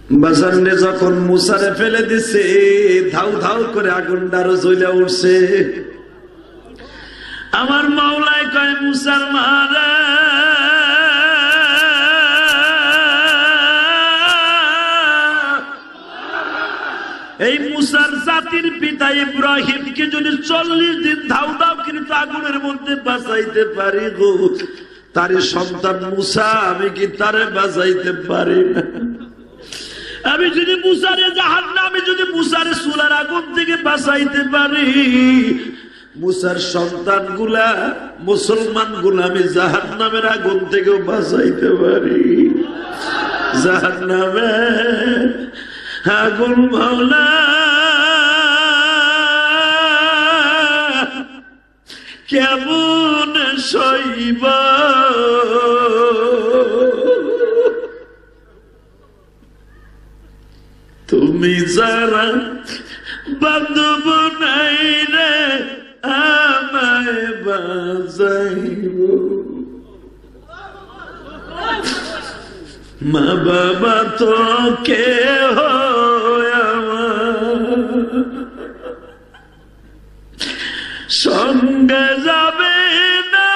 বাজারে যখন মুসারে ফেলে দিছে ধাউ ধাউ করে আগুনটা আরো জ্বলে উঠছে। আমার মাওলাই কয় মুসার মারা এই মুসার জাতির পিতা ইব্রাহিমকে যদি 40 দিন ধাউ ধাউ কিন্তু আগুনের মধ্যে বাঁচাইতে পারি গো, তার সন্তান মুসা আমি কি তারে বাঁচাইতে পারি না? আমি যদি মুসারে জাহান্নামে, যদি মুসারে চুলার আগুন থেকে বাঁচাইতে পারি, মুসার সন্তান গুলা মুসলমান গুলা আমি জাহান্নামের আগুন থেকেও বাঁচাইতে পারি। জাহান্নামে আগুন মাওলা কেমন সইব? তুমি যারা বান্ধব নাই রে আমায় বাজাইব, মা বাবা তো কেহ সঙ্গে যাবে না,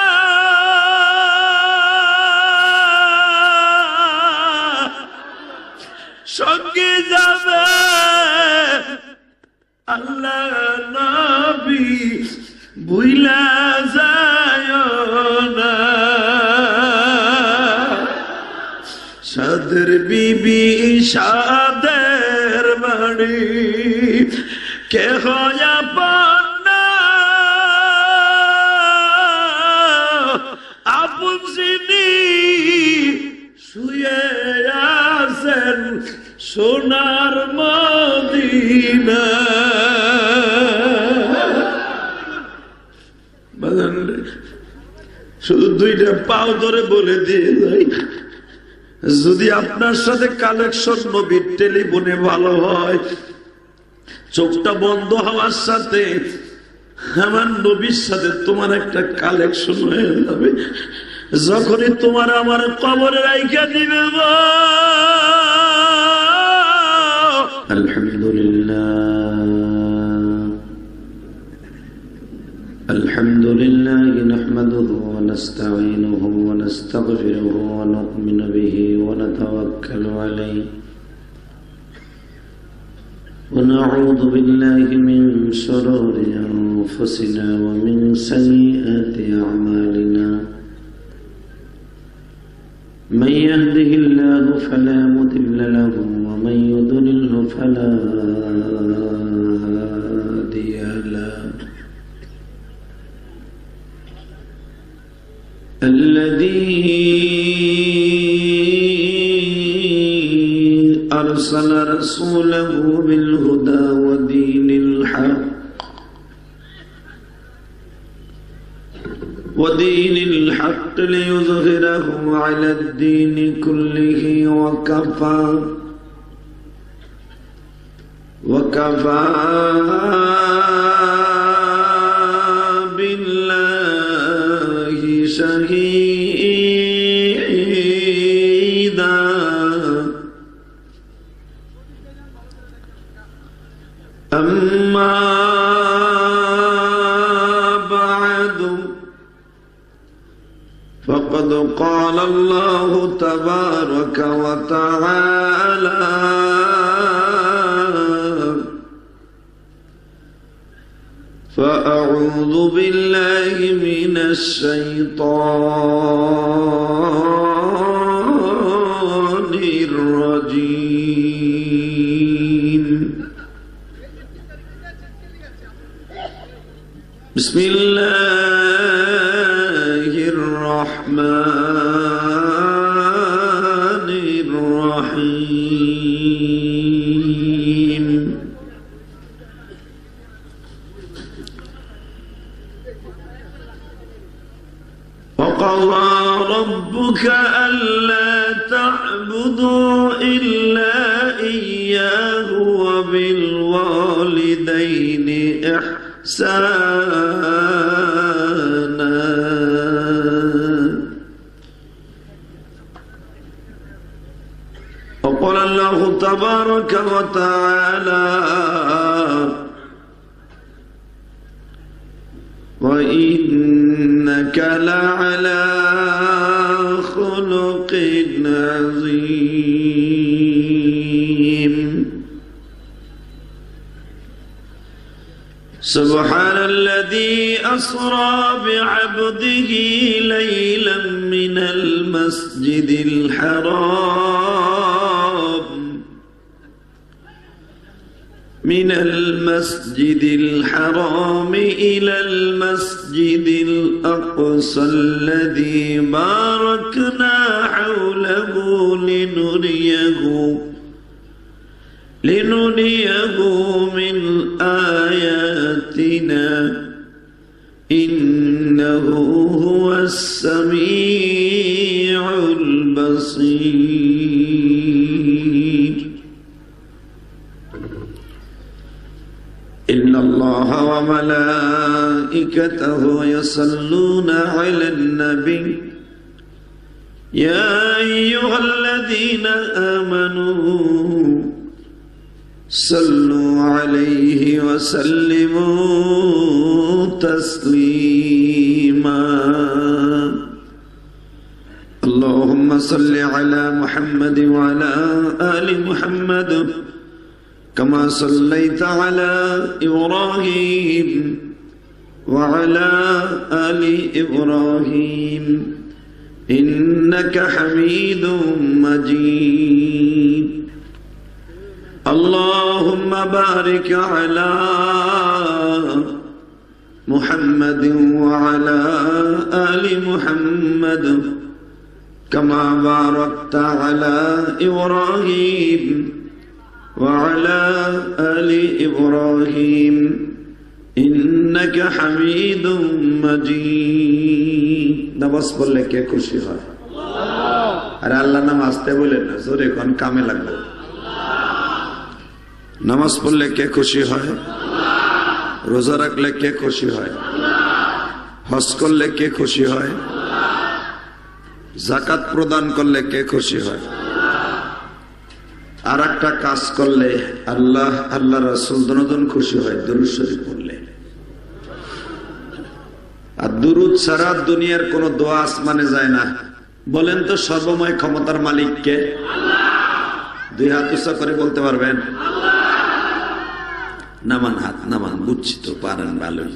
সঙ্গে যাবে আল্লাহ নবী ভুইলা যায় না। সাদের বিবি সাদের বাড়ি কে হয় আপনা, আপন চিনি শুয়ে আছেন সোনার মদিনা। শুধু দুইটা পাও ধরে বলে দিয়ে যাই, যদি আপনার সাথে কালেকশন নবীর টেলিফোনে ভালো হয়, চোখটা বন্ধ হওয়ার সাথে আমার নবীর সাথে তোমার একটা কালেকশন হয়ে যাবে। যখনই তোমার আমার কবরে রাইখা দিবে গো। الحمد لله نحمده ونستعينه ونستغفره ونؤمن به ونتوكل عليه ونعوذ بالله من شرور أنفسنا ومن سيئات أعمالنا، من يهده الله فلا مضل له ومن يضلله فلا هادي له. الذي أرسل رسوله بالهدى ودين الحق ليظهره على الدين كله وكفى بالله شهيدا. أما بعد فقد قال الله تبارك وتعالى: فأعوذ بالله من الشيطان الرجيم. بسم الله الرحمن الرحيم. وقضى ربك ألا تعبدوا إلا إياه وبالوالدين إحسانا. وقال الله الله تبارك وتعالى وإنك لعلى خلق عظيم سبحان الذي أسرى بعبده ليلا من المسجد الحرام إلى المسجد الأقصى الذي باركنا حوله لنريه من آياتنا إنه هو السميع البصير إن الله وملائكته يصلون على النبي يا أيها الذين آمنوا صلوا عليه وسلموا تسليما اللهم صل على محمد وعلى آل محمد كما صليت على إبراهيم وعلى آل إبراهيم إنك حميد مجيد اللهم بارك على محمد وعلى آل محمد كما باركت على إبراهيم وعلى آل إبراهيم إنك حميد مجيد নামাজ পড়লে কে খুশি হয় আরে আল্লাহ নাম আসতে বলেন না জোরে কোন কামে লাগবে নামাজ পড়লে কে খুশি হয় রোজা রাখলে কে খুশি হয় হজ করলে কে খুশি হয় যাকাত প্রদান করলে কে খুশি হয় আর একটা কাজ করলে আল্লাহ আল্লাহ রাসূল দুজন খুশি হয় দুরূদ শরীফ পড়লে আর দুরূদ ছাড়া দুনিয়ার কোন দোয়া আসমানে যায় না বলেন তো সর্বময় ক্ষমতার মালিক কে আল্লাহ দুই হাত উঁচা করে বলতে পারবেন আল্লাহ নামান হাত নামান বুঝছি তো পারেন ভালোই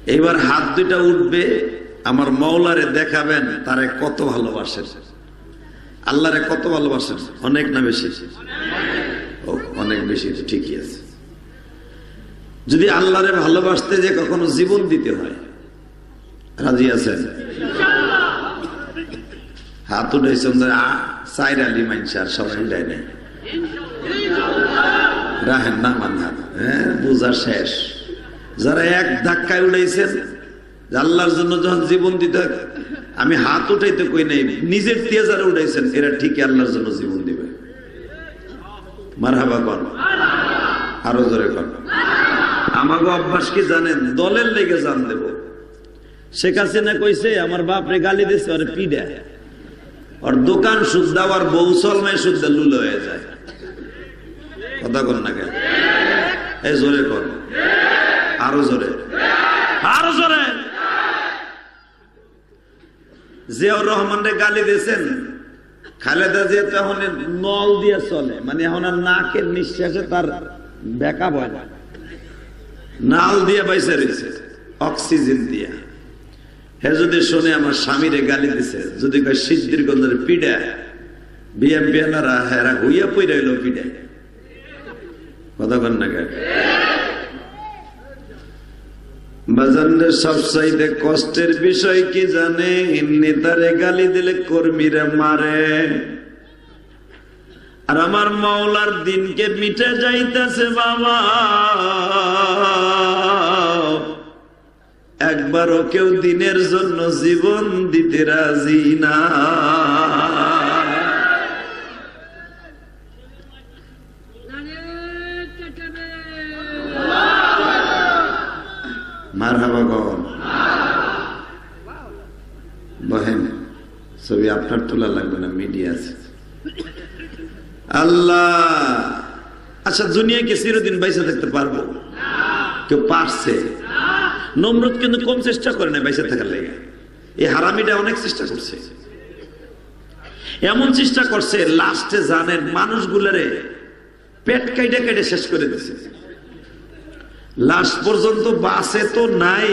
এইবার হাত দুইটা উঠবে আমার মাওলারে দেখাবেন তারে কত ভালোবাসেন আল্লাহরে কত ভালোবাসেন অনেক না বেশি অনেক বেশি ঠিকই আছে যদি আল্লাহরে ভালোবাসতে যে কখনো জীবন দিতে হয় রাজি আছেন হাত উঠেছেন চাইর আলী মাইনসার সবাই যায় নাই রাহেন না মান হাত হ্যাঁ বোঝা শেষ যারা এক ধাক্কায় উড়াইছেন আল্লাহর জন্য যখন জীবন দিতে আমি হাত উঠাইতে কই নাই নিজের দিয়ে যারা উঠাইছেন এরা ঠিকই আল্লাহর জন্য জীবন দিবে মারহাবা কর আরো জোরে কর আমাকে অভ্যাস কি জানেন দলের লেগে জান দেব শেখ হাসিনা কইছে আমার বাপরে গালি দিছে ওরে পিডা আর দোকান সুদ্ধা আর বউ সলমায় সুদ্ধা লুলো হয়ে যায় কথা কর না কেন এই জোরে কর আরো জোরে আরো জোরে জিয়াউর রহমানরে গালি দিয়েছেন খালেদা জিয়া তো এখন নল দিয়ে চলে মানে এখন আর নাকের নিঃশ্বাসে তার ব্যাকআপ হয় না নাল দিয়ে বাইসে রয়েছে অক্সিজেন দিয়া হে যদি শুনে আমার স্বামীরে গালি দিছে যদি কয় সিদ্ধির গন্ধের পিডা বিএমপি এলারা হেরা হইয়া পইরা হইল পিডা কথা কন না কেন বাজানদের সবচাইতে কষ্টের বিষয় কি জানে নেতারে গালি দিলে কর্মীরা মারে আর আমার মাওলার দিনকে মিটে যাইতেছে বাবা একবারও কেউ দিনের জন্য জীবন দিতে রাজি না মারহাবা গন বহেন ছবি আপনার তোলা লাগবে না মিডিয়া আছে আল্লাহ। আচ্ছা, দুনিয়ায় কি চিরদিন বাইসা থাকতে পারবো? কেউ পারছে? নমরুদ কিন্তু কম চেষ্টা করে না বাইসা থাকার লেগে। এই হারামিটা অনেক চেষ্টা করছে, এমন চেষ্টা করছে লাস্টে জানেন মানুষগুলারে পেট কাইটে কাইটে শেষ করে দিছে। লাস্ট পর্যন্ত বাসে তো নাই,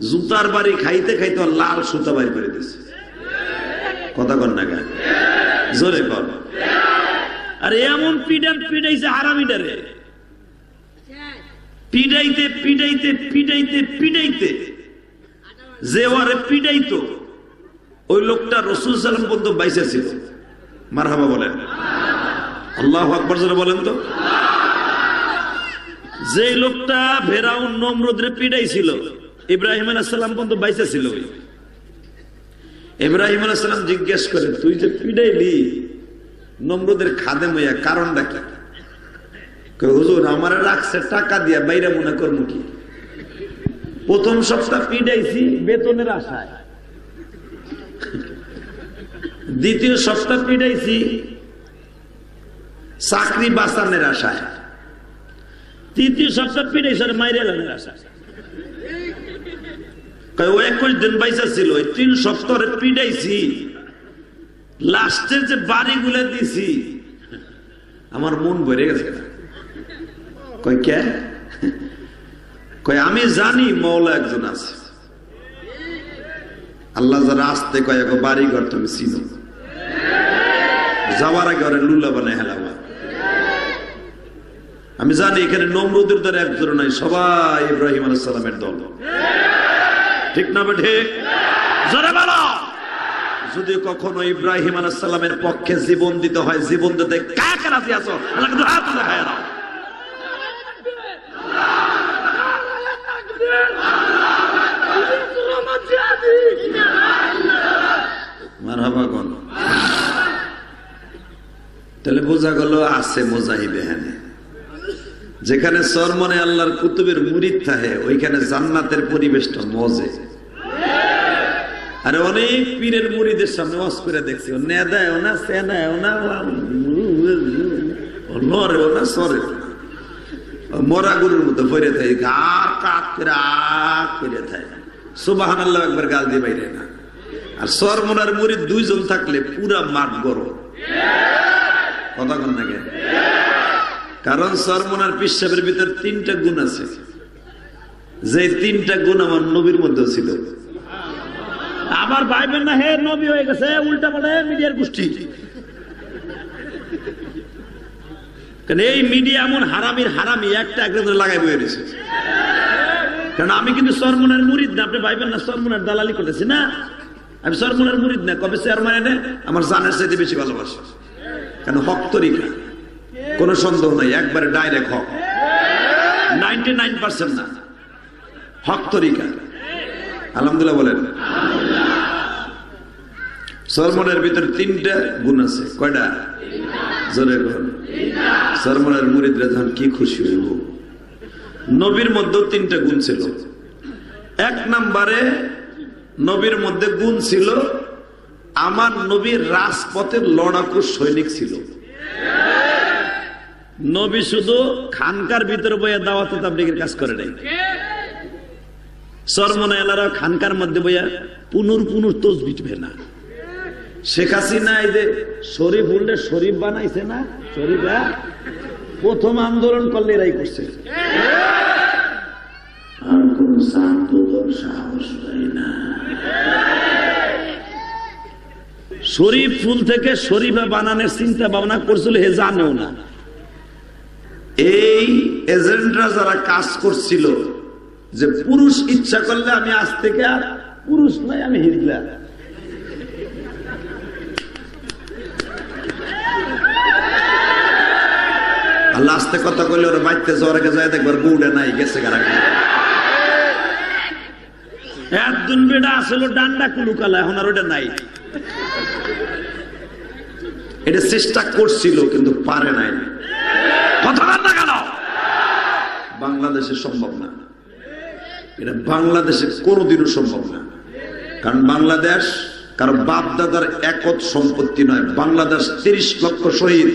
জুতার বাড়ি খাইতে খাইতে লাল সুতা বাড়ি করে দিছে। কথা কর না গা, জোরে কর। আরে এমন পিটাইছে হারামিটারে, পিটাইতে পিটাইতে পিটাইতে পিটাইতে যে ওরে পিটাইতো ওই লোকটা রাসূল সাল্লাল্লাহু আলাইহি ওয়াসাল্লাম পর্যন্ত বাইসা ছিল। মারহাবা বলেন, আল্লাহু আকবার জোরে বলেন তো। যে লোকটা ফেরাউন নমরুদরে পিটাইছিল ইব্রাহিম আলাইহিস সালাম পর্যন্ত বাইসা ছিল। ইব্রাহিম আলাইহিস সালাম জিজ্ঞেস করে, তুই যে পিটাইলি নমরুদের খাদেম হইয়া, কারণটা কি? কই হুজুর আমারে রাখছে টাকা দিয়া, বাইরে মনে করবো কি? প্রথম সপ্তাহ পিটাইছি বেতনের আশায়, দ্বিতীয় সপ্তাহ পিটাইছি চাকরি বাঁচানোর আশায়, তৃতীয় সপ্তাহ পিটাইছি মাইরে লানের আশায়। 21 দিন বাইসা ছিল, 3 সপ্তাহ পিটাইছি, লাস্টের যে বাড়িগুলো দিছি আমার মন ভরে গেছে। কই কে? কই আমি জানি মওলা একজন আছে। আল্লাহ যারা আসতে কয় বাড়ি ঘর তুমি চিনো, যাওয়ার আগে ওরা লুলা বানায় হেলাবা। আমি জানি এখানে নমরুদের দ্বারা একজন নাই, সবাই ইব্রাহিম আলাইহিস সালামের দল। ঠিক না বেঠে? জোরে বলো। যদি কখনো ইব্রাহিম আলাইহিস সালামের পক্ষে জীবন দিতে হয়, জীবন দিতে কাকে রাজি আছো? আল্লাহকে দুই হাত তুলে খায় দাও। মারহাবা কোন? তাহলে বোঝা গেল আছে মুজাহিদ। এখানে যেখানে সরমনে আল্লাহর কুতুবের মুরিদ থাকে ওইখানে জান্নাতের পরিবেশটা মজে। আরে অনেক পীরের মুরিদের সামনে ওয়াজ করে দেখছি, নেদায় না সেনায় না লড়েও না সরে, মরা গরুর মতো ভরে থাকে, আর কাক করে আক করে থাকে, সুবহানাল্লাহ একবার গাল দিয়ে বাইরে না। আর সরমনার মুরিদ 2 জন থাকলে পুরা মাঠ গরম। কথা কন না কেন? কারণ সরমনার পিসাবের ভিতর 3টা গুণ আছে, যে 3টা গুণ আমার নবীর মধ্যে ছিল। আবার ভাইবেন না হে নবী হয়ে গেছে, উল্টা বলে মিডিয়ার গোষ্ঠী। কারণ এই মিডিয়া এমন হারামির হারামি একটা একরে লাগাই বয়ে দিয়েছে। কারণ আমি কিন্তু সরমনার মুরিদ না, আপনি ভাইবেন না সরমনার দালালি করতেছি না। আমি সরমনার মুরিদ না, কবে চেয়ারম্যান আমার জানের চাইতে বেশি ভালোবাসা। কেন? হক তরিকা, কোন সন্দেহ নাই, একবারে ডাইরেক্ট হক, 99% না, হক তরিকা। আলহামদুলিল্লাহ বলেন। সরমনের ভিতরে 3টা গুণ আছে। কয়টা? জোরে বলেন। সরমনের মুরিদরা যখন কি খুশি হইব। নবীর মধ্যে 3টা গুণ ছিল। 1 নম্বরে নবীর মধ্যে গুণ ছিল, আমার নবীর রাজপথের লড়াকু সৈনিক ছিল। নবী শুধু খানকার ভিতরে বইয়া দাওয়াতে তাবলীগের কাজ করে নাই। সরমনে এলারা খানকার মধ্যে বইয়া পুনুর পুনুর তসবিহ পড়ে না। শেখ হাসিনা এই যে শরীফ উল্লে শরীফ বানাইছে না, শরীফা প্রথম আন্দোলন করলে এরাই করছে। আর কোন সাহস নাই না। শরীফ ফুল থেকে শরীফা বানানোর চিন্তা ভাবনা করছিল, হে জানেও না। এই এজেন্টরা যারা কাজ করছিল যে পুরুষ ইচ্ছা করলে আমি আজ থেকে আর পুরুষ নয়, আমি হিজলা। আল্লাহ আস্তে কথা কইলে ওরা বাইতে জ্বরে যায়, দেখবার বউটা নাই গেছে কারা। একদিন বেটা আসলে ডান্ডা কুলুকালা, এখন আর ওটা নাই। এটা চেষ্টা করছিল কিন্তু পারে নাই। কথা না কেন? বাংলাদেশে সম্ভব না, এটা বাংলাদেশে কোনোদিনও সম্ভব না। কারণ বাংলাদেশ কারণ বাপ দাদার একত সম্পত্তি নয়। বাংলাদেশ 30 লক্ষ শহীদ।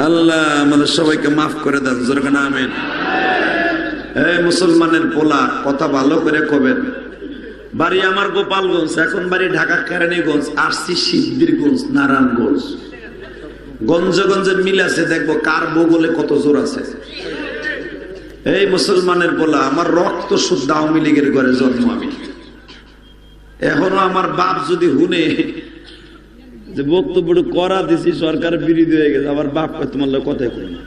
আল্লাহ আমাদের সবাইকে মাফ করে দেন, জোরে বলেন আমিন। মুসলমানের পোলা কথা ভালো করে কবেন। বাড়ি আমার গোপালগঞ্জ, এখন বাড়ি ঢাকা কেরানীগঞ্জ, আসছি সিদ্ধিরগঞ্জ, নারায়ণগঞ্জ। গঞ্জে গঞ্জে মিল আছে, দেখবো কার বগলে কত জোর আছে। এই মুসলমানের পোলা, আমার রক্ত শুদ্ধ আওয়ামী লীগের ঘরে জন্ম। আমি এখনো আমার বাপ যদি হুনে যে বক্তব্য করা দিছি সরকার বিরোধী হয়ে গেছে, আমার বাপ তোমার লোক কথাই কই না।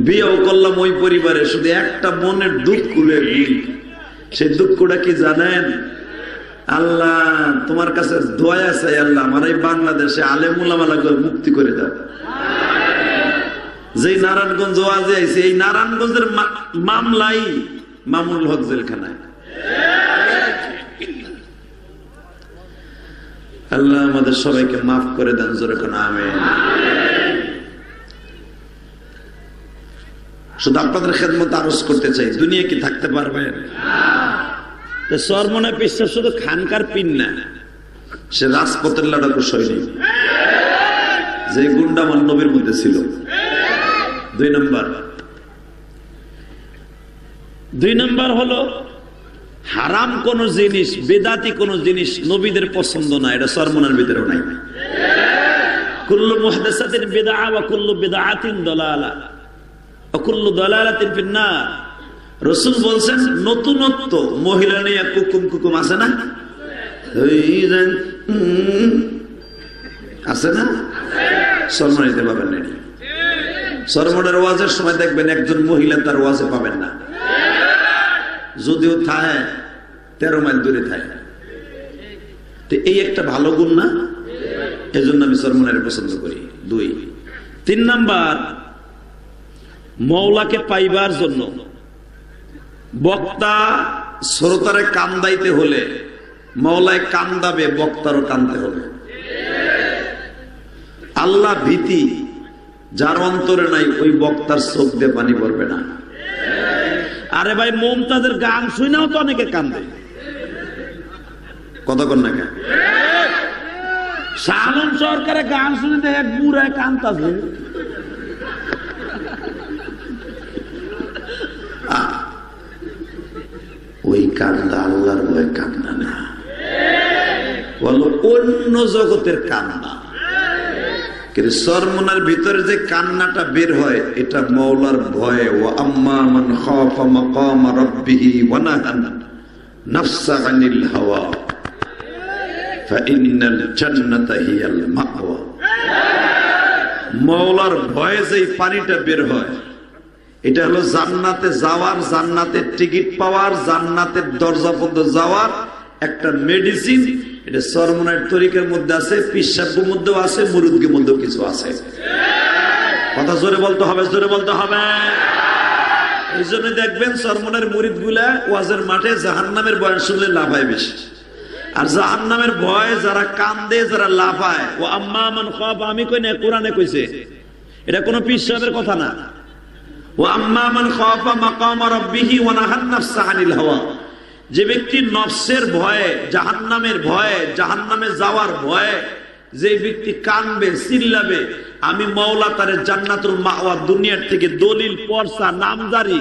বিয়েও করলাম ওই পরিবারে, শুধু একটা মনের দুঃখ খুলে গেলি। সেই দুঃখটা কি জানেন? আল্লাহ তোমার কাছে দোয়া আছে, আল্লাহ আমার এই বাংলাদেশে আলেম উলামালা মুক্তি করে দাও। যেই নারায়ণগঞ্জ ওয়াজে আইছে, এই নারায়ণগঞ্জের মামলাই মামুনুল হক জেলখানায়। আল্লাহ আমাদের সবাইকে মাফ করে দেন, জোরে কোন আমিন। শুধু আপনাদের খেদমত আরজ করতে চাই, দুনিয়া কি থাকতে পারবেন? সরমনে বিশ্বাস শুধু খানকার পিন না, সে রাজপথের লড়াকু সৈনিক, যে গুন্ডা আমার নবীর মধ্যে ছিল। 2 নম্বর হলো হারাম কোন জিনিস, বেদাতি কোন জিনিস নবীদের পছন্দ না, এটা সরমনের ভিতরেও নাই। কুল্লু মুহদাসাতিন বিদআ ওয়া কুল্লু বিদআতিন দালালা ওয়া কুল্লু দালালাতিন ফিন্নার। রাসূল বলেন নতুনত্ব, মহিলা নিয়ে কুকুম আছে না, আছে না? সরমনিতে পাবেন না। সরমনের ওয়াজের সময় দেখবেন একজন মহিলা তার ওয়াজে পাবেন না, যদিও থাকে 13 মাইল দূরে থাকে। তো এই একটা ভালো গুণ না? এই জন্য আমি সরমনের পছন্দ করি। 2 3 নাম্বার, মওলাকে পাইবার জন্য বক্তা শ্রোতারে কান্দাইতে হলে মওলায় কান্দাবে, বক্তারও কান্দতে হবে। আল্লাহ ভীতি যার অন্তরে নাই, ওই বক্তার চোখ দিয়ে পানি পড়বে না। আরে ভাই, মমতাজের গান শুনেও তো অনেকে কান্দে, কতক্ষণ না কেন? শাহ আলম সরকারের গান শুনে এক বুড়ায় কান্দাছে। ওই কান্না আল্লাহর ভয় কান্না না, বলো অন্য জগতের কান্না। কিন্তু সরমনার ভিতরে যে কান্নাটা বের হয়, এটা মওলার ভয়ে। ওয়া আম্মা মান খাফা মাকাম রাব্বিহি ওয়া নাহা নাফসা আনিল হাওয়া ফাইন্নাল জান্নাতা হিয়াল মাওয়া। মওলার ভয়ে যে পানিটা বের হয়, এটা হলো জান্নাতে যাওয়ার, জান্নাতের টিকিট পাওয়ার, জান্নাতের দরজা পর্যন্ত যাওয়ার একটা মেডিসিন। এটা সরমনের তরিকার মধ্যে আছে, পিসাবের মধ্যেও আছে, মুরুদগির মধ্যেও কিছু আছে। কথা জোরে বলতে হবে, জোরে বলতে হবে। এই জন্য দেখবেন সরমনের মুরিদ গুলা ওয়াজের মাঠে জাহান্নামের বয়ান শুনলে লাফায় বেশি। আর জাহান্নামের ভয় যারা কান্দে, যারা লাফায়, ও আম্মা মান খাফা, আমি কই না, কোরআনে কইছে। এটা কোনো পিসাবের কথা না। ও আম্মা মান খাফা মাকাম রাব্বিহি ওয়া নাহা নাফসা আনিল হাওয়া। যে ব্যক্তি নফসের ভয়ে, জাহান্নামের ভয়ে, জাহান্নামে যাওয়ার ভয়ে যে ব্যক্তি কানবে, চিল্লাবে, আমি মাওলা তারে জান্নাতুল মাওয়া, দুনিয়ার থেকে দলিল, পরসা, নামজারি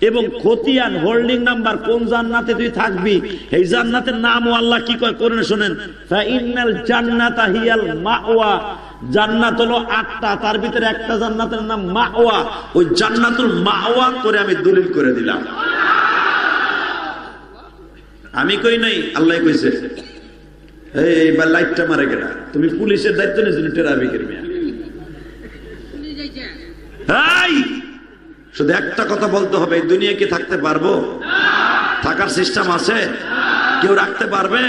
এবং খতিয়ান, হোল্ডিং নাম্বার, কোন জান্নাতে তুই থাকবি, এই জান্নাতের নামও আল্লাহ কি কয় কোরআনে শুনেন, ফাইনাল জান্নাতা হিয়াল মাওয়া। জান্নাত হলো 8টা, তার ভিতরে একটা জান্নাতের নাম মাওয়া। ওই জান্নাতুল মাওয়া করে আমি দলিল করে দিলাম। আমি কই নাই, আল্লাহ কইছে। এইবার লাইটটা মারে কেনা, তুমি পুলিশের দায়িত্ব নিয়েছিল, ট্রাফিকের মেয়ে। শুধু একটা কথা বলতে হবে, এই দুনিয়া কি থাকতে পারবো? থাকার সিস্টেম আছে? কেউ রাখতে পারবে?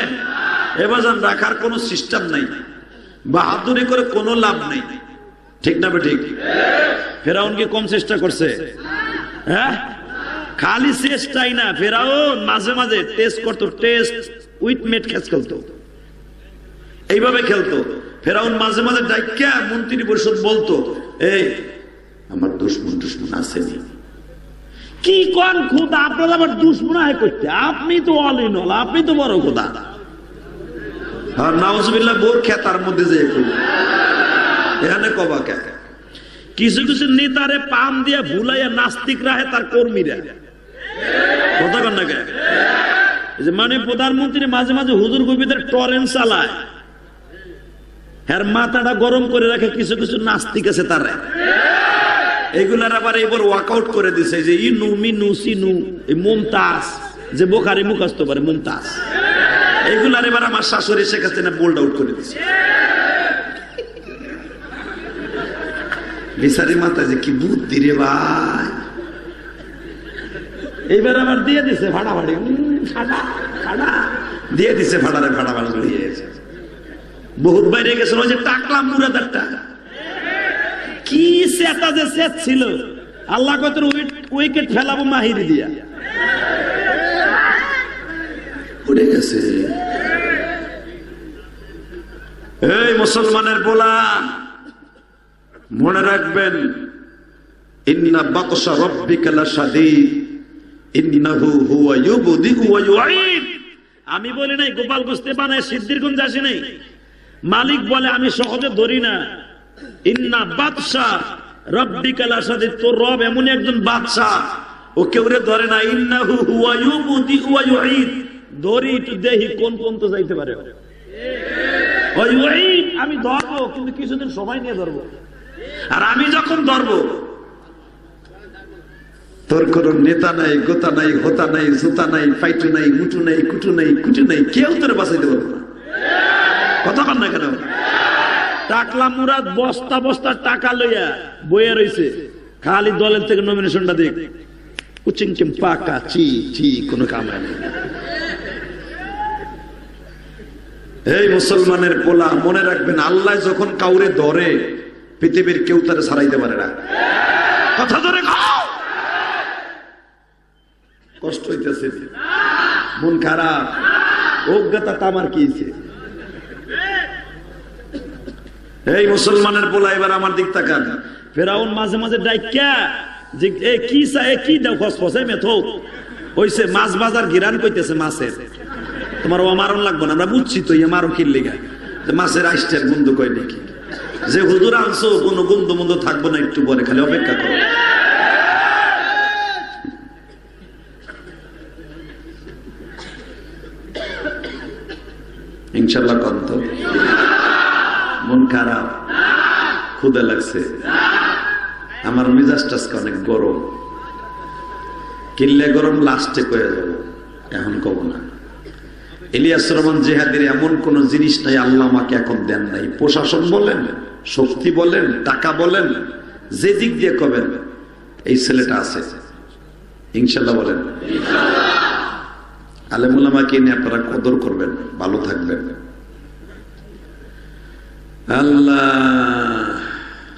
এবার রাখার কোন সিস্টেম নাই, বাহাদুরি করে কোনো লাভ নেই, ঠিক না? ঠিক। ফেরাউন কি কম চেষ্টা করছে? হ্যাঁ, খালি চেষ্টাই না, ফেরাউন মাঝে মাঝে টেস্ট করতো, টেস্ট উইথ মেট খেস করতো। এইভাবে খেলতো। ফেরাউন মাঝে মাঝে ডাইকা মন্ত্রী পরিষদ বলতো, এই আমার দুশ্মন আসেনি। কি কোন খোদা আপনার আবার দুশ্মন হয় করতে? আপনি তো অল ইন অল, আপনি তো বড় খোদা। আর নাউজুবিল্লাহ বোর খেতার মধ্যে যে এখানে কবা কে কিছু কিছু নেতারে পাম দিয়া ভুলাইয়া নাস্তিক রাহে তার কর্মীরা কথা কন না কে? মানে প্রধানমন্ত্রী মাঝে মাঝে হুজুর কবিদের টরেন্ট চালায়, এর মাথাটা গরম করে রাখে কিছু কিছু নাস্তিক আছে তারা। এগুলার আবার এবার ওয়ার্কআউট করে দিছে যে ইনু মিনু সিনু, এই মুমতাজ যে বোখারি মুখস্থ পারে মুমতাজ, এগুলার এবার আমার শাশুড়ি শেখ হাসিনা বোল্ড আউট করে দিছে। বিচারি মাথা যে কি বুদ্ধি রে ভাই, এইবার আবার দিয়ে দিছে ভাড়াভাড়ি, দিয়ে দিছে ভাড়ারে ভাড়াভাড়ি দিয়ে গেছে। বহুত বাইরে গেছিল ওই যে টাকলা মুরাদারটা, কি সেটা যে সেট ছিল, আল্লাহ কত উইকেট ফেলাবো মাহিরি দিয়া উড়ে গেছে। এই মুসলমানের বলা মনে রাখবেন, ইন্না বাতশা রাব্বিকা লাশাদীদ ইন্নাহু হুয়া ইউবদিউ ওয়া ইউঈদ। আমি বলি নাই গোপাল গোস্তে বানায় সিদ্ধিরগঞ্জ আসি নাই, মালিক বলে আমি সহজে ধরি না। ইন্না বাতশা রাব্বিকা লাশাদীদ, তোর রব এমন একজন বাদশা, ও কেউরে ধরে না। ইন্নাহু হুয়া ইউবদিউ ওয়া ইউঈদ, ধরি একটু দেখি কোন কোন তো যাইতে পারে। ওয়া ইউঈদ, আমি ধরবো কিন্তু কিছুদিন সময় নিয়ে ধরবো, আর আমি যখন ধরবো তোর কোন নেতা নাই, গোতা নাই, হোতা নাই, জুতা নাই, ফাইটু নাই, মুটু নাই, কুটু নাই, কুটু নাই, কেউ তোর বাঁচাইতে পারবো না। কথা বল না কেন? টাকলা মুরাদ বস্তা বস্তা টাকা লইয়া বইয়া রইছে, খালি দলের থেকে নমিনেশনটা দেখ, উচিং পাকা চি চি, কোনো কাম হয় না। এই মুসলমানের পোলা মনে রাখবেন, আল্লাহ যখন কাউরে ধরে পৃথিবীর কেউ তারা ছাড়াইতে পারে না। কথা ধরে খাও, কষ্ট হইতেছে, মন খারাপ, অজ্ঞতা তামার কি? এই মুসলমানের পোলা এবার আমার দিক তাকান। ফেরাউন মাঝে মাঝে ডাইকা যে কি চাই কি দাও ফসফসে মেথো হইছে, মাছ বাজার গিরান কইতেছে মাছের, তোমার ও মারণ লাগবে না, আমরা বুঝছি তো ইয়ে মারো কিনলে গা, মাছের আইসটার গন্ধ কয় নাকি, যে হুজুর আনছো কোনো গন্ধ মন্দ থাকবো না, একটু পরে খালি অপেক্ষা করো। ইনশাল্লাহ কন্ত মন খারাপ, ক্ষুধা লাগছে, আমার মেজাজটা অনেক গরম, কিল্লে গরম লাস্টে কয়ে যাব, এখন কব না। ইলিয়াস রহমান জিহাদির এমন কোন জিনিস নাই আল্লাহ আমাকে এখন দেন নাই। প্রশাসন বলেন, শক্তি বলেন, টাকা বলেন, যে দিক দিয়ে কবেন, এই ছেলেটা আছে ইনশাল্লাহ বলেন। আলেমুলামাকে নিয়ে আপনারা কদর করবেন, ভালো থাকবেন। আল্লাহ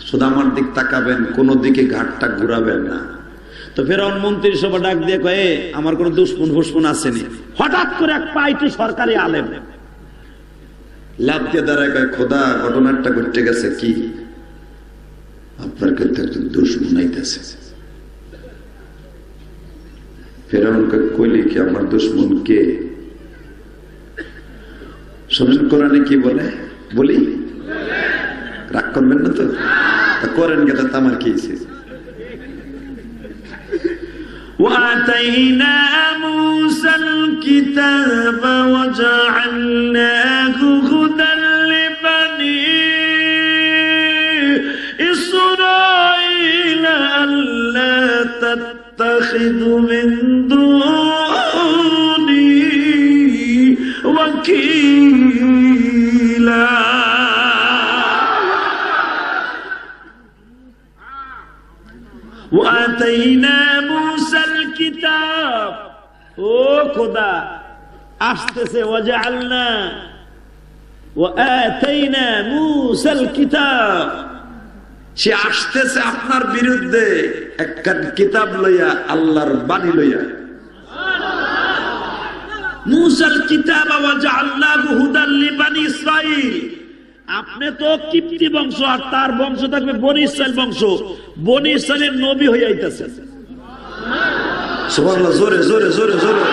শুধু আমার দিক তাকাবেন, কোন দিকে ঘাটটা ঘুরাবেন না। তো ফেরাউন মন্ত্রী সভা ডাক দিয়ে কয়ে আমার কোন দুশ্মন ফুসমন আসেনি। হঠাৎ করে এক পাইটি সরকারি আলেম লাভকে দাঁড়ায় কয়, খোদা ঘটনাটা ঘটে গেছে কি, আপনার কিন্তু একজন দুশ্মন আইতেছে। ফেরাউন কইলে কি আমার দুশ্মন কে? শোনেন কোরআনে কি বলে, বলি রাগ করবেন না তো, করেন গেলে আমার কি? وآتينا موسى الكتاب وجعلناه هدى لبني إسرائيل ألا تتخذوا من دوني وكيلا وآتينا موسى الكتاب। ও খোদা আসতেছে, ওয়াজআলনা ওয়াআতাইনা موسى الكتاب, সে আসতেছে আপনার বিরুদ্ধে একটা কিতাব লইয়া, আল্লাহর বাণী লইয়া। মুসাল কিতাব ওয়া জাআলনাহু হুদাল লিবানি ইসরাঈল। আপনি তো কিপ্তি বংশ, আর তার বংশ থাকবে বনি ইসরাইল বংশ। বনি ইসরাইলের নবী হয়ে আইতাছে। সুবহানাল্লাহ, জোরে জোরে জোরে জোরে।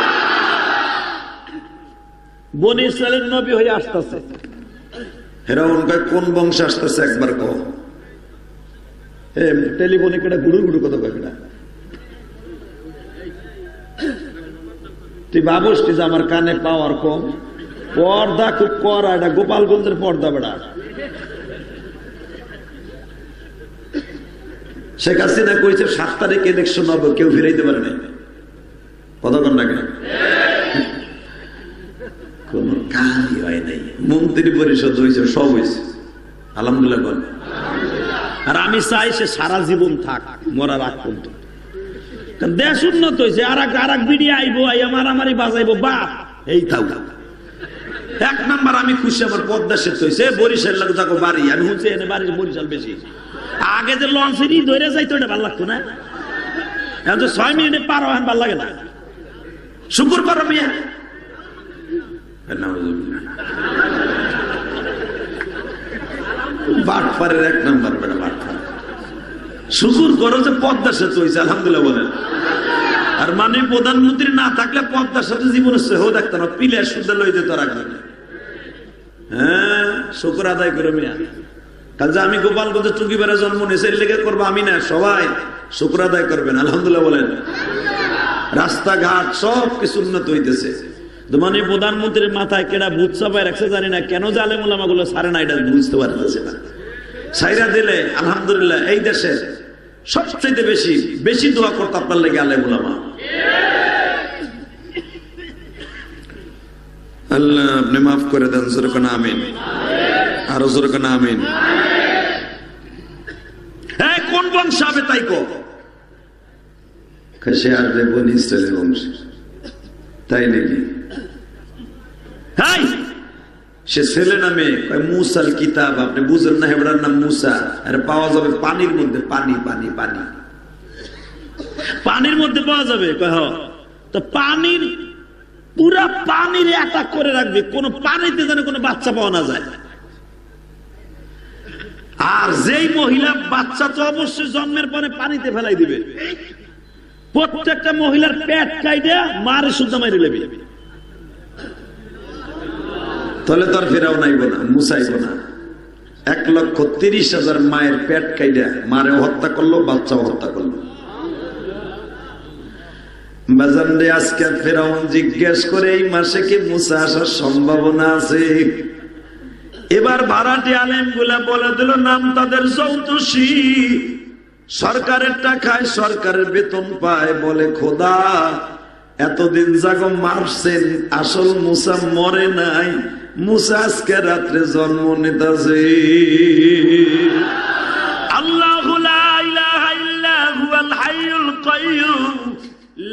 বনি ইসরাইলের নবী হয়ে আসতেছে। ফেরাউন কয় কোন বংশ আসতেছে একবার কও। টেলিফোনে কেটা গুড়ু গুড়ু কথা কয় কেটা। তুই ভাবস যে আমার কানে পাওয়ার কম, পর্দা খুব করা। এটা গোপালগঞ্জের পর্দা বেড়া। শেখ হাসিনা কইছে 7 তারিখ ইলেকশন হবে, কেউ ফিরাইতে পারে নাই। কতক্ষণ লাগে কোন কাজই হয় নাই। মন্ত্রী পরিষদ হয়েছে, সব হয়েছে, আলহামদুলিল্লাহ বল। আর আমি চাই সে সারা জীবন থাক, মরার আগ পর্যন্ত। দেশ উন্নত হয়েছে, আর এক বিড়ি আইবো, আইয়া মারামারি বাজাইবো, বাপ এই থাক। 1 নাম্বার আমি খুশি, আমার পদ্মা সেতু হয়েছে। বরিশাল লাগে যাকো বাড়ি, আমি শুনছি এনে বাড়ি বরিশাল বেশি। আগে যে লঞ্চেরই ধরে যাইতো এটা ভালো লাগতো না, এখন তো 6 মিনিটে পার হয়, ভালো লাগে না। শুকুর করো মিয়া, বাটপারের 1 নাম্বার বেটা বাটপার। শুকুর করো যে পদ্মা সেতু হয়েছে, আলহামদুলিল্লাহ বলেন। আর মানে প্রধানমন্ত্রী না থাকলে পদ্মার সাথে জীবনে সেও দেখতো না, পিলের সুদ্ধা লই যেত রাখবে। হ্যাঁ, শুকুর আদায় করে মিয়া। কাল যে আমি গোপালগঞ্জে টুকিপাড়ায় জন্ম নিয়েছে, এর লেগে করবো আমি না, সবাই শুকুর আদায় করবেন, আলহামদুলিল্লাহ বলেন। রাস্তাঘাট সব কিছু উন্নত হইতেছে। মানে প্রধানমন্ত্রীর মাথায় কেডা ভূত চাপায় রাখছে জানি না, কেন যে আলেম ওলামা গুলো সারে না, এটা বুঝতে পারতেছে না। সাইরা দিলে আলহামদুলিল্লাহ এই দেশে সবচেয়ে বেশি বেশি দোয়া করতে আপনার লেগে আলেম ওলামা। আল্লাহ আপনি মাফ করে দেন, জোরে কোন আমিন, আরো জোরে কোন আমিন। হ্যাঁ, কোন বংশ হবে তাই কো? সে আসবে বনি ইসরাইলের বংশ, তাই নাকি? হ্যাঁ, সে ছেলে নামে মুসাল কিতাব, আপনি বুঝেন না, হেবড়ার নাম মুসা। আর পাওয়া যাবে পানির মধ্যে, পানি পানি পানি, পানির মধ্যে পাওয়া যাবে। তো পানির পুরা পানির অ্যাটাক করে রাখবে, কোন পানিতে যেন কোনো বাচ্চা পাওয়া না যায়। আর যেই মহিলা বাচ্চা তো অবশ্যই জন্মের পরে পানিতে ফেলাই দিবে। প্রত্যেকটা মহিলার পেট কাইডে মারে শুদ্ধ মাইরে লেবে। তাহলে তো আর ফেরাও নাইব না, মুসাইব না। 1,30,000 মায়ের পেট কাইডা মারেও হত্যা করলো, বাচ্চাও হত্যা করলো। বাজারে আজকে ফেরাউন জিজ্ঞেস করে এই মাসে কি মুসা আসার সম্ভাবনা আছে? এবার ভাড়াটি আলেম গুলা বলে দিল নাম তাদের চৌতসী, সরকারের টাকায় সরকারের বেতন পায়। বলে খোদা এতদিন যাগো মারছেন, আসল মুসা মরে নাই, মুসা আজকে রাত্রে জন্ম নিতেছে। আল্লাহু লা ইলাহা ইল্লা হুয়াল হাইয়ুল কাইয়্যুম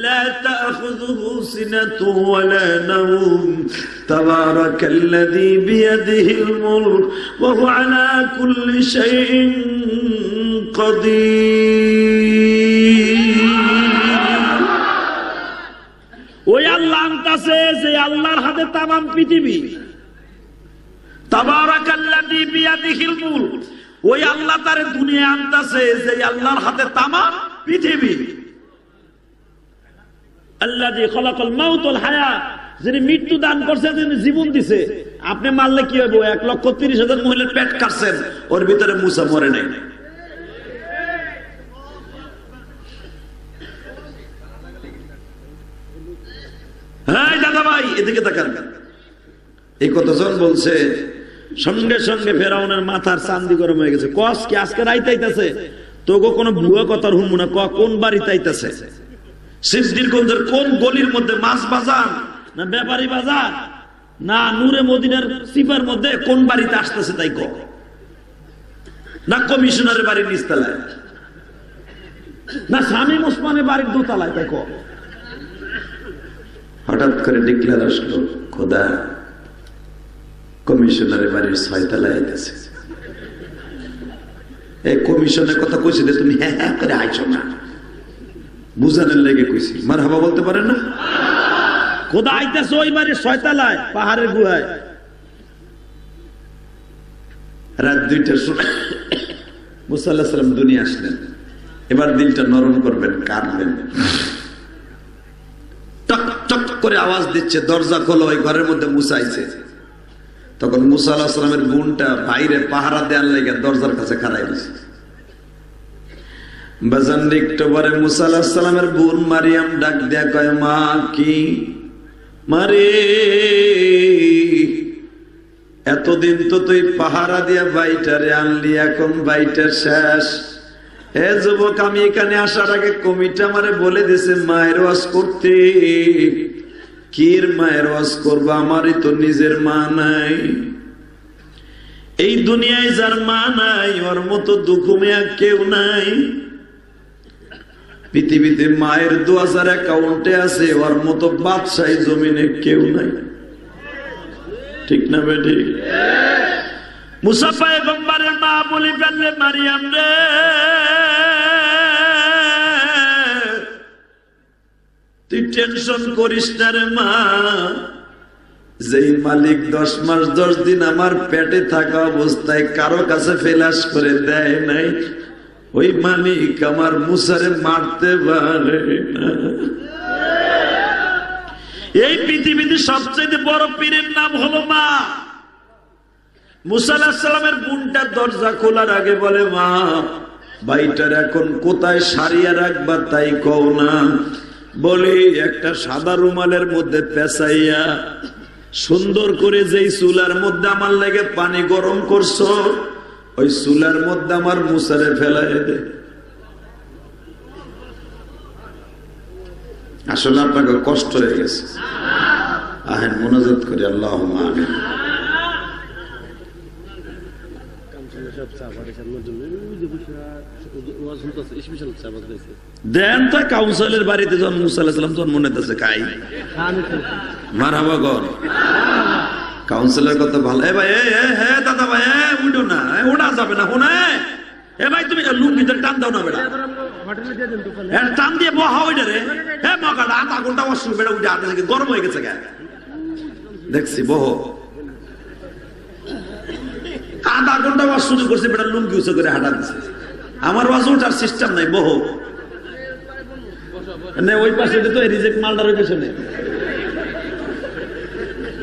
لا تأخذه سنة ولا نوم تبارك الذي بيده الملك وهو على كل شيء قدير। ওই আল্লাহ আনতাছে যে আল্লাহর হাতে তামাম পৃথিবী। তাবারাকাল্লাযী বিয়াদিহিল মুলক, ওই আল্লাহ তারে দুনিয়া আনতাছে যে আল্লাহর হাতে তামাম পৃথিবী। আল্লাযী খালাকাল মাউত ওয়াল হায়াত, যিনি মৃত্যু দান করছেন, যিনি জীবন দিছে। আপনি মারলে কি হবে? 1,30,000 মহিলার পেট কাটছেন, ওর ভিতরে মুসা মরে নাই। হ্যাঁ দাদা ভাই এদিকে তাকান। এই কতজন বলছে, সঙ্গে সঙ্গে ফেরাউনের মাথার চান্দি গরম হয়ে গেছে। কস কি আজকে রাইতে আইতাছে? তোগো কোনো ভুয়া কথার হুমু না, কোন বাড়িতে আইতাছে? সিদ্দিরগঞ্জের কোন গলির মধ্যে? মাছ বাজার না ব্যাপারী বাজার না নূরে মদিনার সিপার মধ্যে? কোন বাড়িতে আসতেছে তাই কো? না কমিশনারের বাড়ির নিচতলায়, না শামীম ওসমানের বাড়ির দোতলায় তাই কো? হঠাৎ করে ডিক্লেয়ার আসলো, খোদা কমিশনারের বাড়ির 6 তলায় আইতেছে। এই কমিশনের কথা কইছি যে তুমি হ্যাঁ হ্যাঁ করে আইছো না, বুঝানোর লেগে কইছি। মারহাবা বলতে পারেন না? খোদা আইতেছে ওই বাড়ির 6 তলায় পাহাড়ের গুহায়। রাত 2টার সময় মুসা আলাইহিস সালাম দুনিয়া আসলেন। এবার দিলটা নরম করবেন, কাঁদবেন। টক টক করে আওয়াজ দিচ্ছে, দরজা খোলো, ওই ঘরের মধ্যে মুসা আইছে। তখন মুসা আলাইহিস সালামের বোনটা বাইরে পাহারা দেওয়ার লেগে দরজার কাছে খাড়াই দিছে। বাজান একটু পরে মুসা আলাইহিস সালামের বোন মারিয়াম ডাক দেয়া কয়, মা কি মারে, এতদিন তো তুই পাহারা দিয়া বাইটারে আনলি, এখন বাইটা শেষ। হে যুবক, আমি এখানে আসার আগে কমিটি আমারে বলে দিছে মায়ের ওয়াজ করতে। কির মায়ের ওয়াজ করবো? আমারই তো নিজের মা নাই। এই দুনিয়ায় যার মা নাই ওর মতো দুঃখমিয়া কেউ নাই। পৃথিবীতে মায়ের 2000 অ্যাকাউন্টে আছে, ওর মতো বাদশাহী জমিনে কেউ নাই। ঠিক না বেটি? মুসা পয়গম্বরের মা বলে ফেললে, মারিয়াম রে, তুই টেনশন করিস না রে মা। যেই মালিক 10 মাস 10 দিন আমার পেটে থাকা অবস্থায় কারো কাছে ফেলাস করে দেয় নাই, ওই মালিক আমার মুসারে মারতে পারে না। এই পৃথিবীতে সবচেয়ে বড় পীরের নাম হলো মা। মুসা আলাইহিস সালামের বোনটা দরজা খোলার আগে বলে, মা ভাইটার এখন কোথায় সারিয়া রাখবা তাই কও না। বলে একটা সাদা রুমালের মধ্যে পেঁচাইয়া সুন্দর করে যেই চুলার মধ্যে আমার লেগে পানি গরম করছো, ওই চুলার মধ্যে আমার মুসারে ফেলাই দে। আসলে আপনাকে কষ্ট হয়ে গেছে, আহেন মোনাজাত করি, আল্লাহুম্মা আমিন। দেন তো কাউন্সিলের বাড়িতে যখন মুসা আলাইহিস সালাম জন্ম নিতেছে খাই মারহাবা গর। কাউন্সিলর কত ভালো। এ ভাই, হে দাদা ভাই, উঠো না, ওঠা যাবে না। শোনা এ ভাই, তুমি লুঙ্গিতে টান দাও না বেটা, টান দিয়ে বহা ওইটা রে। হে মকাটা আধা ঘন্টা বসুন বেটা, উঠে আধা থেকে গরম হয়ে গেছে। দেখছি বহ আধা ঘন্টা ওয়াজ শুরু করছে বেটা, লুঙ্গি উঁচু করে হাঁটা দিচ্ছে। আমার ওয়াজ ওঠার সিস্টেম নাই, বহ ওই পাশে তো রিজেক্ট মালটার ওই পেছনে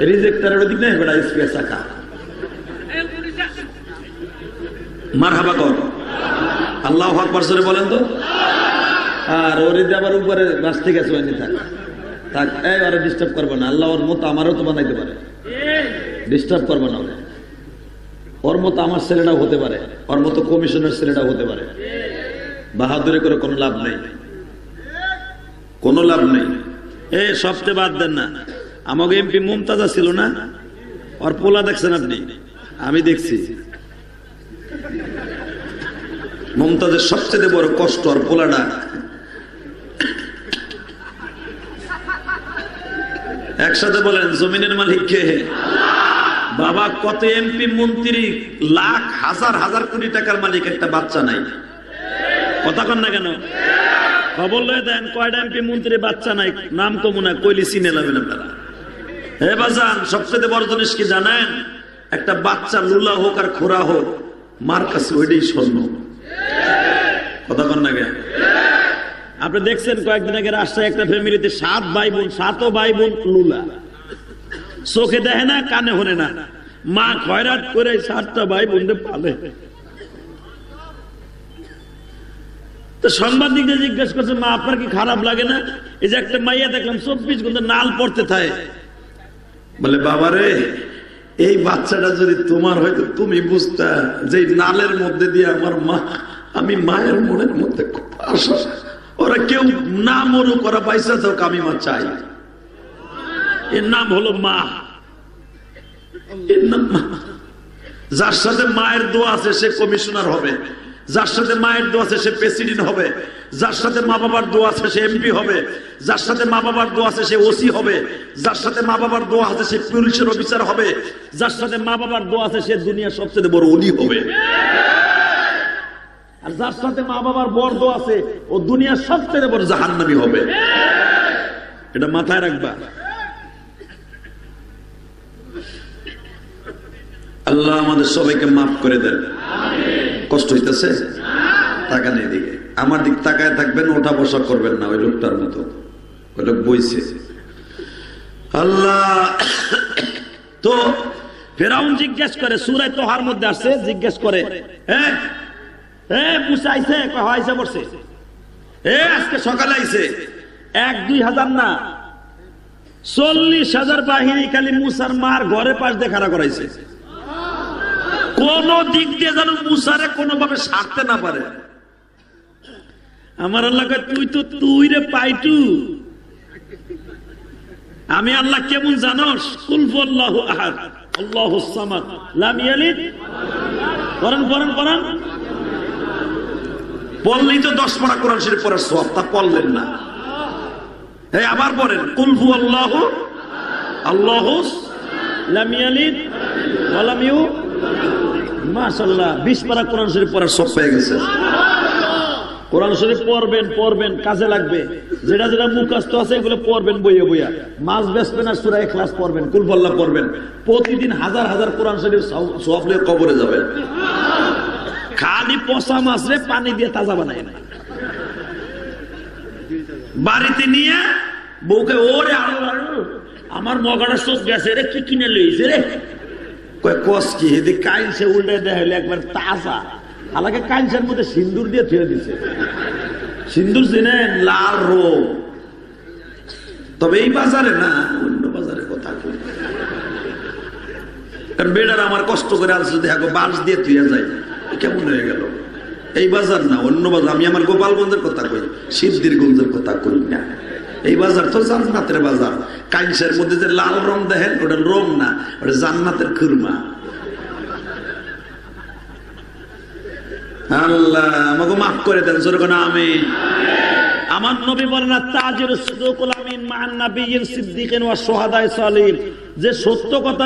রিজেক্টারের ওদিক নেই বেটা, স্পেস রাখা। মারহাবা কর, আল্লাহু আকবার জোরে বলেন তো। আর ওর আবার উপরে বাস থেকে আছে, থাক থাক, এই আরে ডিস্টার্ব করবো না। আল্লাহ ওর মতো আমারও তো বানাইতে পারে, ডিস্টার্ব করবো না। ওর মতো আমার ছেলেটাও হতে পারে, ওর মতো কমিশনের ছেলেটাও হতে পারে। বাহাদুরি করে কোনো লাভ নেই, কোনো লাভ নেই। এ সবচেয়ে বাদ দেন না, আমাকে এমপি মুমতাজা ছিল না, ওর পোলা দেখছেন আপনি? আমি দেখছি। মুমতাজের সবচেয়ে বড় কষ্ট আর পোলাটা। একসাথে বলেন, জমিনের মালিক কে? বাবা, কত এমপি মন্ত্রী, লাখ হাজার হাজার কোটি টাকার মালিক, একটা বাচ্চা নাই। কথা কন না কেন? খবর লয়ে দেন, কয়টা এমপি মন্ত্রী বাচ্চা নাই? নাম তো মনে হয় কইলি চিনে নেবেন আপনারা। হে বাজান, সবচেয়ে বড় জিনিস কি জানেন? একটা বাচ্চা লুলা হোক আর খোরা হোক, মার কাছে ওইটাই স্বর্ণ। কথা কন না কেন? আপনি দেখছেন কয়েকদিন আগে রাজশাহী একটা ফ্যামিলিতে 7 ভাই বোন, 7 ভাই বোন লুলা। চোখে দেখে না, কানে হনে না, মা খয়রাত করে 7টা ভাই বোনদের পালে। তো সাংবাদিকদের জিজ্ঞেস করছে, মা আপনার কি খারাপ লাগে না? এই যে একটা মাইয়া দেখলাম 24 ঘন্টা নাল পড়তে থাকে। বলে, বাবারে, এই বাচ্চাটা যদি তোমার হয়তো তুমি বুঝতা যে নালের মধ্যে দিয়ে আমার মা, আমি মায়ের মনের মধ্যে খুব আশা, ওরা কেউ না মরুক, ওরা পয়সা থাক, আমি মা চাই। এর নাম হলো মা, এর নাম মা। যার সাথে মায়ের দোয়া আছে সে কমিশনার হবে, যার সাথে মায়ের দোয়া আছে সে প্রেসিডেন্ট হবে, যার সাথে মা বাবার দোয়া আছে সে এমপি হবে, যার সাথে মা বাবার দোয়া আছে সে ওসি হবে, যার সাথে মা বাবার দোয়া আছে সে পুলিশের অফিসার হবে, যার সাথে মা বাবার দোয়া আছে সে দুনিয়ার সবচেয়ে বড় ওলি হবে। আর যার সাথে মা বাবার বড় দোয়া আছে ও দুনিয়ার সবচেয়ে বড় জাহান্নামী হবে। এটা মাথায় রাখবা। আল্লাহ আমাদের সবাইকে মাফ করে দেন। কষ্ট হইতেছে? টাকা নেই দিকে আমার দিক তাকায় থাকবেন, ওঠা বসা করবেন না ওই লোকটার মতো। ওই লোক বইছে। আল্লাহ তো ফেরাউন জিজ্ঞেস করে, সূরা তোহার মধ্যে আসছে, জিজ্ঞেস করে মুসা আইছে? আইসা পড়ছে। আজকে সকালে আইছে। 1-2 হাজার না, 40,000 বাহিনী খালি মুসার মার ঘরে পাশ দিয়ে খাড়া করাইছে। কোন দিক দিয়ে যেন মুসারে কোনোভাবে সারতে না পারে। আমার আল্লাহ তুই রে পাইটু, আমি আল্লাহ কেমন জানোস? কুল হুয়াল্লাহু আহাদ আল্লাহুস সামাদ লাম ইয়ালিদ। পড়েন পড়েন পড়েন। বললেই তো 10 পারা কোরআন শরীফ পড়ার সওয়াব, তা পড়লেন না। আবার পড়েন কুল হুয়াল্লাহু আল্লাহুস লাম ইয়ালিদ ওয়া লাম ইউলাদ। মাশাআল্লাহ 20 পারা কোরআন শরীফ পড়ার সওয়াব পেয়ে গেছে। কোরআন শরীফ পড়বেন, কাজে লাগবে। যেটা যেটা মুখস্থ আছে এগুলো পড়বেন বইয়া বইয়া। মাছ বেচবেন আর সূরা ইখলাস পড়বেন, কুল হুয়াল্লাহ পড়বেন। প্রতিদিন হাজার হাজার কোরআন শরীফ সওয়াব নিয়ে কবরে যাবেন। খালি পচা মাছ রে পানি দিয়ে তাজা বানায় না। বাড়িতে নিয়ে বউকে ওরে আমার মগাটা চোখ গেছে রে, কি কিনে লইছে রে? কস কি এদিকে কাইনসে উল্টে দেখাইলে একবার তাজা। হালাকে কাইনসের মধ্যে সিন্দুর দিয়ে ফেলে দিছে। সিন্দুর চিনেন? লাল রোগ। তবে এই বাজারে না, অন্য বাজারে কথা কই। কারণ বেটার আমার কষ্ট করে আর যদি বাঁশ দিয়ে তুই যাই, কেমন হয়ে গেল? এই বাজার না, অন্য বাজার। আমি আমার গোপালগঞ্জের কথা কই, সিদ্ধিরগঞ্জের কথা কই না। এই বাজার তো জান্নাতের বাজার। কাইনসের মধ্যে যে লাল রং দেখেন, ওটা রং না, ওটা জান্নাতের খুরমা। আল্লাহ আমাকে মাফ করে দেন। যেরকম আমিন। আমার নবী বলেন তাজির সিদকুল আমিন মান নাবিয়্যিন সিদ্দিকিন ওয়া শুহাদায়ে সালিহিন। যে সত্য কথা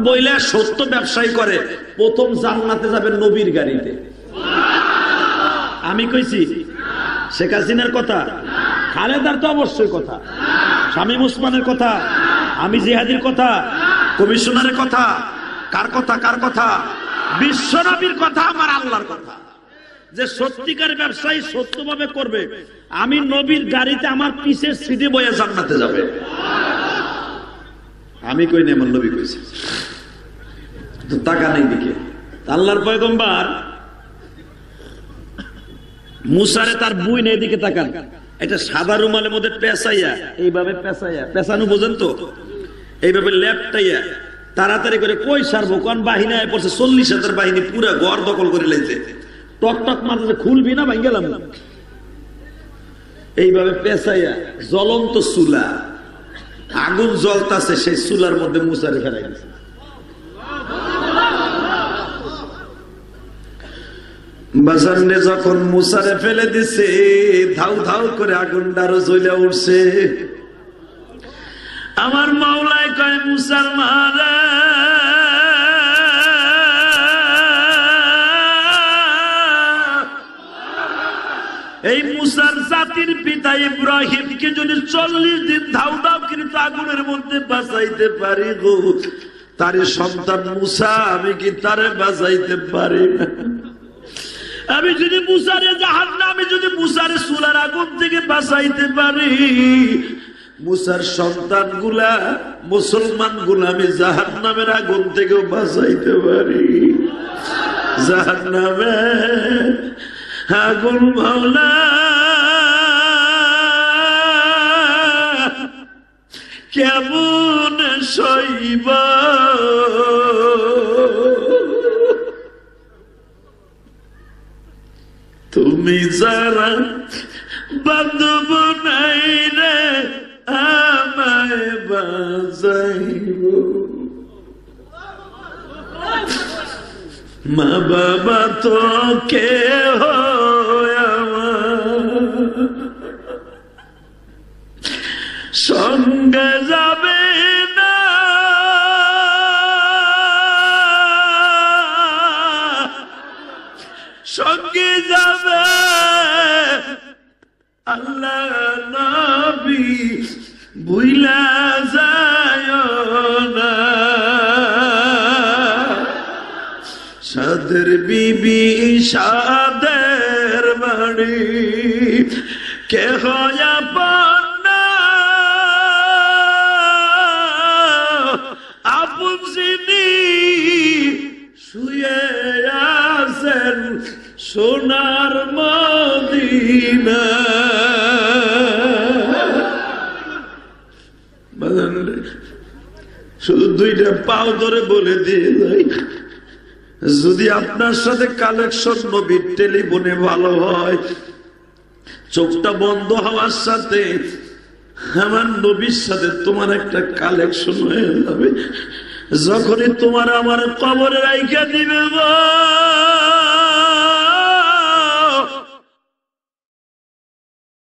বইলা সত্য ব্যবসায়ী করে, প্রথম জান্নাতে যাবে নবীর গাড়িতে। আমি কইছি শেখ হাসিনার কথা, খালেদার তো অবশ্যই কথা, শামীম ওসমানের কথা, আমি জিহাদির কথা, কমিশনারের কথা। কার কথা? বিশ্বনবীর কথা, আমার আল্লাহর কথা। যে সত্যিকার ব্যবসায়ী সত্যভাবে করবে, আমি নবীর গাড়িতে আমার পিছের সিটে বয়ে জান্নাতে যাবে। আমি কই না, আমার নবী কইছে। তো টাকা নেই দিকে আল্লাহর পয়গম্বর মুসারে তার বুই নেই দিকে তাকান। এটা সাদা রুমালের মধ্যে পেঁচাইয়া, এইভাবে পেঁচানো বোঝেন তো, এইভাবে লেপটাইয়া তাড়াতাড়ি করে কই সারবো, কোন বাহিনী আয় পড়ছে। 40,000 বাহিনী পুরা ঘর দখল করে লাইছে। টক মারতে খুলবি না, ভাই গেলাম। এইভাবে পেঁচাইয়া জ্বলন্ত চুলা, আগুন জ্বলতাছে, সেই চুলার মধ্যে মুসারে ফেলাই গেছে। বাজারে যখন মুসারে ফেলে দিছে, ধাউ ধাউ করে আগুনটা আরো জ্বলে উঠছে। আমার মাওলাই কয় মুসার মারা, এই মুসার জাতির পিতা ইব্রাহিমকে যদি 40 দিন ধাউ ধাউ কিন্তু আগুনের মধ্যে বাঁচাইতে পারি গো, তার সন্তান মুসা আমি কি তারে বাঁচাইতে পারি না? আমি যদি মুসারে জাহান্নামে, যদি মুসারে চুলার আগুন থেকে বাঁচাইতে পারি, মুসার সন্তান গুলা মুসলমান গুলা আমি জাহান্নামের আগুন থেকেও বাঁচাইতে পারি। জাহান্নামে আগুন মাওলা কেমন সইব? তুমি যারা বান্ধব নাই রে আমায় বাঁচাইব। মা বাবা তো কেহ সঙ্গে যাবে না, সঙ্গে যাবে আল্লাহ নবী ভুইলা যায় না। বিষাদের বাণী কে হয়া পান্না আপন যিনি শুয়ে আছেন সোনার মদিনা। শুধু দুইটা পাও ধরে বলে দিয়ে যাই, যদি আপনার সাথে কালেকশন নবীর টেলিফোনে ভালো হয়, চোখটা বন্ধ হওয়ার সাথে আমার নবীর সাথে তোমার একটা কালেকশন হয়ে যাবে। যখনই তোমার আমার কবরে রাইখা দিবে